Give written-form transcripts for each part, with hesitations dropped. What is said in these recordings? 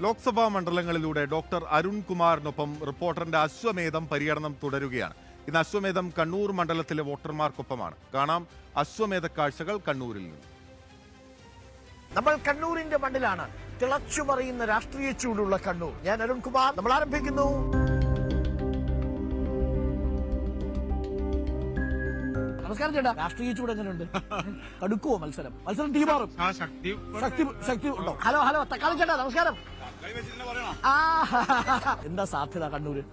Lok Sabha മണ്ഡലങ്ങളിലൂടെ doctor Arun കുമാറിനൊപ്പം റിപ്പോർട്ടറിന്റെ അശ്വമേധം പര്യടനം തുടരുകയാണ്. ഇന്ന് അശ്വമേധം കണ്ണൂർ മണ്ഡലത്തിലെ വോട്ടർമാർക്കൊപ്പമാണ്. കാണാം അശ്വമേധ കാഴ്ചകൾ കണ്ണൂരിൽ നിന്ന്. നമ്മൾ കണ്ണൂരിന്റെ മണ്ണിലാണ്. തിളച്ചു മറിയുന്ന രാഷ്ട്രീയ ചൂടുള്ള കണ്ണൂർ. ഞാൻ അരുൺ കുമാർ. നമ്മൾ ആരംഭിക്കുന്നു. നമസ്കാരം ചേട്ടാ. രാഷ്ട്രീയ ചൂട് എങ്ങനെയുണ്ട്? കടുക്കുവോ മത്സരം? ടീമാറും ശക്തി ഉണ്ടോ? ഹലോ തക്കാളി ചേട്ടാ നമസ്കാരം. എന്താ സാധ്യത കണ്ണൂര്?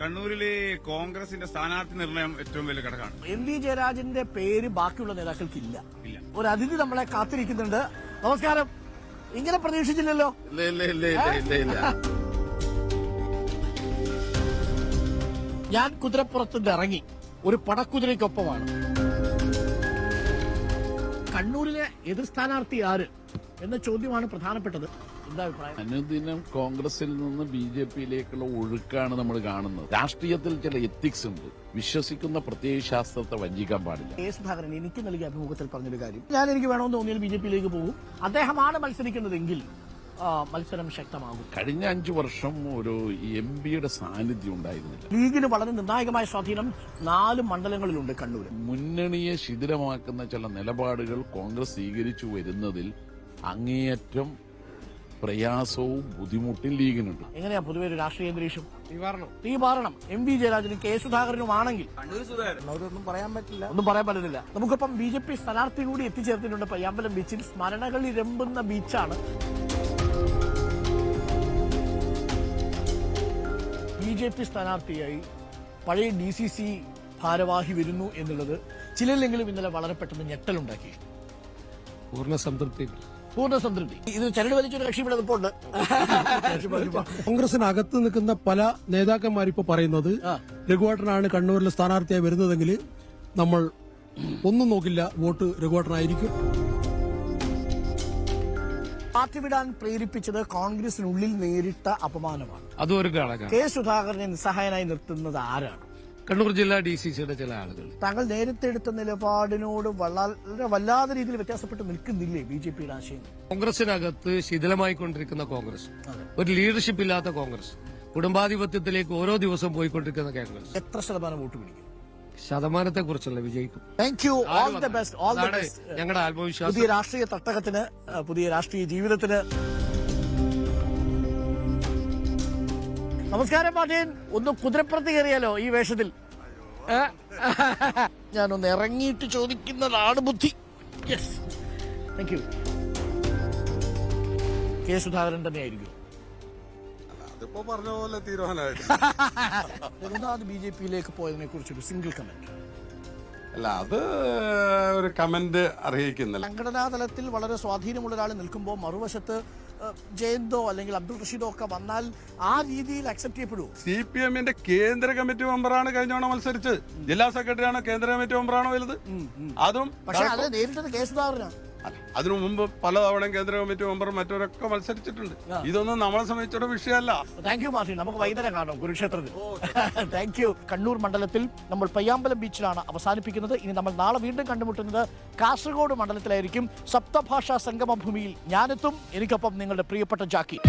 കണ്ണൂരിലെ കോൺഗ്രസിന്റെ സ്ഥാനാർത്ഥി നിർണയം ഏറ്റവും വലിയ ഘടകമാണ്. എം വി ജയരാജന്റെ പേര് ബാക്കിയുള്ള നേതാക്കൾക്ക് ഇല്ല. ഒരു അതിഥി നമ്മളെ കാത്തിരിക്കുന്നുണ്ട്. നമസ്കാരം. ഇങ്ങനെ പ്രതീക്ഷിച്ചില്ലല്ലോ. ഞാൻ കുതിരപ്പുറത്ത് ഇറങ്ങി ഒരു പടക്കുതിരയ്ക്കൊപ്പമാണ്. കണ്ണൂരിലെ എതിർ സ്ഥാനാർത്ഥി ആര് എന്ന ചോദ്യമാണ് പ്രധാനപ്പെട്ടത്. എന്താ അഭിപ്രായം? അനുദിനം കോൺഗ്രസിൽ നിന്ന് BJPയിലേക്കുള്ള ഒഴുക്കാണ് നമ്മൾ കാണുന്നത്. രാഷ്ട്രീയത്തിൽ ചില എത്തിക്സ് ഉണ്ട്. വിശ്വസിക്കുന്ന പ്രത്യയശാസ്ത്രത്തെ വഞ്ചിക്കാൻ പാടില്ല. കെ സുധാകരൻ എനിക്ക് നൽകിയ അഭിമുഖത്തിൽ പറഞ്ഞൊരു കാര്യം, എനിക്ക് വേണമെന്ന് തോന്നിയാൽ BJPയിലേക്ക് പോകും. അദ്ദേഹമാണ് മത്സരിക്കുന്നതെങ്കിൽ മത്സരം ശക്തമാകും. കഴിഞ്ഞ 5 വർഷം ഒരു MPയുടെ സാന്നിധ്യം ഉണ്ടായിരുന്നില്ല. ലീഗിന് വളരെ നിർണായകമായ സ്വാധീനം 4 മണ്ഡലങ്ങളിലുണ്ട് കണ്ണൂർ. മുന്നണിയെ ശിഥിലമാക്കുന്ന ചില നിലപാടുകൾ കോൺഗ്രസ് സ്വീകരിച്ചു വരുന്നതിൽ അങ്ങേയറ്റം പ്രയാസവും ബുദ്ധിമുട്ടും ലീഗിനുണ്ട്. എങ്ങനെയാ പൊതുവെ ഒരു രാഷ്ട്രീയ അന്തരീക്ഷം? തീപാറണം. എം വി ജയരാജനും കെ സുധാകരനും ആണെങ്കിൽ ഒന്നും പറയാൻ പറ്റുന്നില്ല. നമുക്കിപ്പം BJP സ്ഥാനാർത്ഥി കൂടി എത്തിച്ചേർത്തിട്ടുണ്ട്. പയ്യാമ്പലം ബീച്ചിൽ സ്മരണകൾ ഇരമ്പുന്ന ബീച്ചാണ്. BJP സ്ഥാനാർത്ഥിയായി പഴയ DCC ഭാരവാഹി വരുന്നു എന്നുള്ളത് ചിലരിലെങ്കിലും ഇന്നലെ വളരെ പെട്ടെന്ന് ഞെട്ടലുണ്ടാക്കി. പൂർണ്ണ സംതൃപ്തി. ഇത് ചരട് വലിച്ചൊരു കക്ഷി ഇവിടെ നിൽപ്പുണ്ട്. കോൺഗ്രസിനകത്ത് നിൽക്കുന്ന പല നേതാക്കന്മാരിപ്പോ പറയുന്നത് രഘുവേട്ടനാണ് കണ്ണൂരിലെ സ്ഥാനാർത്ഥിയായി വരുന്നതെങ്കിൽ നമ്മൾ ഒന്നും നോക്കില്ല, വോട്ട് രഘുവേട്ടനായിരിക്കും. പാർട്ടി വിടാൻ പ്രേരിപ്പിച്ചത് കോൺഗ്രസിനുള്ളിൽ നേരിട്ട അപമാനമാണ്. അതൊരു ഘടകം. കെ സുധാകരനെ നിസ്സഹായനായി നിർത്തുന്നത് ആരാണ്? കണ്ണൂർ ജില്ലാ DCCയുടെ ചില ആളുകൾ. താങ്കൾ നേരത്തെ എടുത്ത നിലപാടിനോട് വളരെ വല്ലാതെ രീതിയിൽ വ്യത്യാസപ്പെട്ട് നിൽക്കുന്നില്ലേ BJPയുടെ ആശയം? കോൺഗ്രസിനകത്ത് ശിഥിലമായിക്കൊണ്ടിരിക്കുന്ന കോൺഗ്രസ്, ഒരു ലീഡർഷിപ്പ് ഇല്ലാത്ത കോൺഗ്രസ്, കുടുംബാധിപത്യത്തിലേക്ക് ഓരോ ദിവസം പോയിക്കൊണ്ടിരിക്കുന്ന കോൺഗ്രസ് എത്ര ശതമാനം വോട്ട് പിടിക്കും? ശതമാനത്തെ കുറിച്ചുള്ള വിജയിക്കും. Thank you. All the best. ഞങ്ങളുടെ ആത്മവിശ്വാസം. പുതിയ രാഷ്ട്രീയ തട്ടകത്തിന്, പുതിയ രാഷ്ട്രീയ ജീവിതത്തിന്. നമസ്കാരം മാർട്ടിൻ. ഒന്ന് കുതിരപ്പുറത്ത് കയറിയാലോ ഈ വേഷത്തിൽ? ഞാനൊന്ന് ഇറങ്ങിയിട്ട് ചോദിക്കുന്നതാണ് ബുദ്ധി. Yes, thank you. K Sudhakaran തന്നെയായിരിക്കും. അതിപ്പോ പറഞ്ഞ പോലെ തീരുമാനമായിട്ട് രഘുനാഥ് BJPയിലേക്ക് പോയതിനെ കുറിച്ചൊരു സിംഗിൾ കമന്റ്. അല്ല, അത് ഒരു കമന്റ് അർഹിക്കുന്നില്ല. സംഘടനാ തലത്തിൽ വളരെ സ്വാധീനമുള്ള ഒരാൾ നിൽക്കുമ്പോൾ മറുവശത്ത് ജയന്തോ അല്ലെങ്കിൽ അബ്ദുൾ റഷീദോ ഒക്കെ വന്നാൽ ആ രീതിയിൽ അക്സെപ്റ്റ് ചെയ്യപ്പെടുമോ? CPMന്റെ കേന്ദ്ര കമ്മിറ്റി മെമ്പറാണ് കഴിഞ്ഞ തവണ മത്സരിച്ച്. ജില്ലാ സെക്രട്ടറിയാണോ കേന്ദ്ര കമ്മിറ്റി മെമ്പറാണോ വലുത്? അതും പക്ഷേ അത് നേരിട്ടത് കെ സുധാകരനാണ്. അതിനു മുമ്പ് പല തവണയും കേന്ദ്ര കമ്മിറ്റി മെമ്പറും മറ്റവരൊക്കെ മത്സരിച്ചിട്ടുണ്ട്. ഇതൊന്നും നമ്മളെ സംബന്ധിച്ചൊരു വിഷയമല്ല. Thank you Martin. നമുക്ക് വൈകുന്നേരം കാണാം കുരുക്ഷേത്രത്തിൽ. Thank you. കണ്ണൂർ മണ്ഡലത്തിൽ നമ്മൾ പയ്യാമ്പലം ബീച്ചിലാണ് അവസാനിപ്പിക്കുന്നത്. ഇനി നമ്മൾ നാളെ വീണ്ടും കണ്ടുമുട്ടുന്നത് കാസർഗോഡ് മണ്ഡലത്തിലായിരിക്കും. സപ്തഭാഷാ സംഗമഭൂമിയിൽ ഞാനെത്തും. എനിക്കൊപ്പം നിങ്ങളുടെ പ്രിയപ്പെട്ട ജാക്കി.